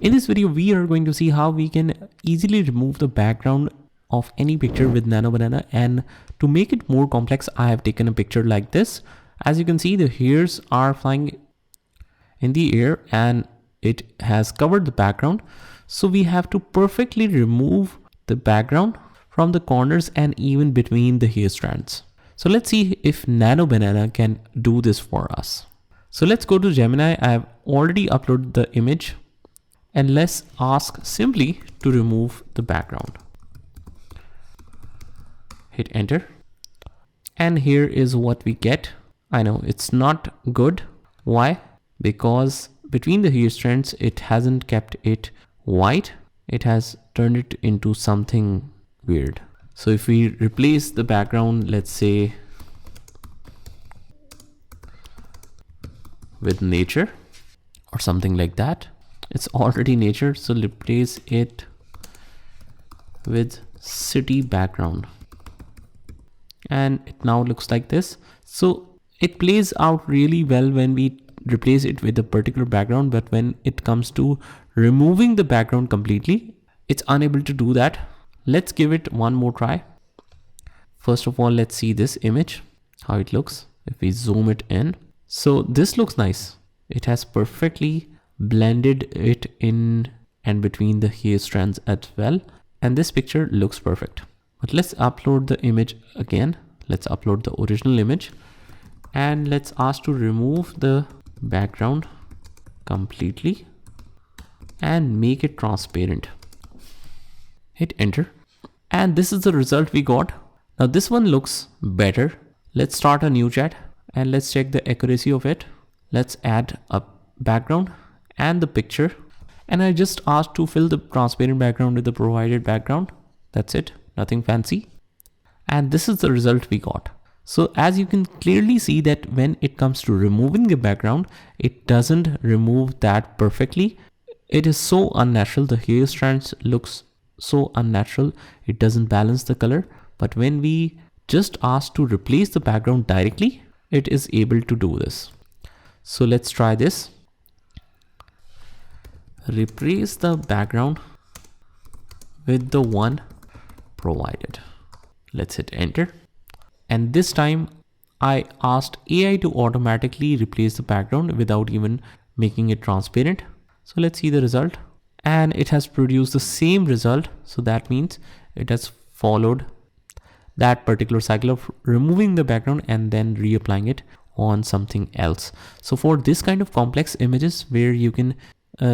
In this video, we are going to see how we can easily remove the background of any picture with Nano Banana. And to make it more complex, I have taken a picture like this. As you can see, the hairs are flying in the air and it has covered the background. So we have to perfectly remove the background from the corners and even between the hair strands. So let's see if Nano Banana can do this for us. So let's go to Gemini. I have already uploaded the image. And let's ask simply to remove the background. Hit enter. And here is what we get. I know it's not good. Why? Because between the hair strands, it hasn't kept it white. It has turned it into something weird. So if we replace the background, let's say with nature or something like that. It's already nature, so replace it with city background. And it now looks like this. So it plays out really well when we replace it with a particular background, but when it comes to removing the background completely, it's unable to do that. Let's give it one more try. First of all, let's see this image, how it looks. If we zoom it in. So this looks nice. It has perfectly blended it in and between the hair strands as well. And this picture looks perfect. But let's upload the image again. Let's upload the original image. And let's ask to remove the background completely and make it transparent. Hit enter. And this is the result we got. Now this one looks better. Let's start a new chat and let's check the accuracy of it. Let's add a background and the picture. And I just asked to fill the transparent background with the provided background. That's it. Nothing fancy. And this is the result we got. So as you can clearly see that when it comes to removing the background, it doesn't remove that perfectly. It is so unnatural. The hair strands looks so unnatural. It doesn't balance the color. But when we just ask to replace the background directly, it is able to do this. So let's try this. Replace the background with the one provided. Let's hit enter. And this time I asked AI to automatically replace the background without even making it transparent. So let's see the result. And it has produced the same result. So that means it has followed that particular cycle of removing the background and then reapplying it on something else. So for this kind of complex images where you can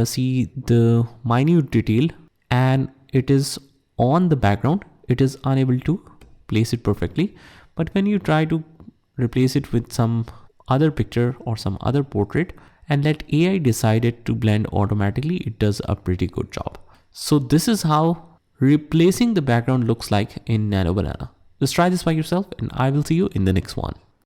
see the minute detail and it is on the background, it is unable to place it perfectly. But when you try to replace it with some other picture or some other portrait and let AI decide it to blend automatically, it does a pretty good job. So this is how replacing the background looks like in Nano Banana. Just try this by yourself and I will see you in the next one.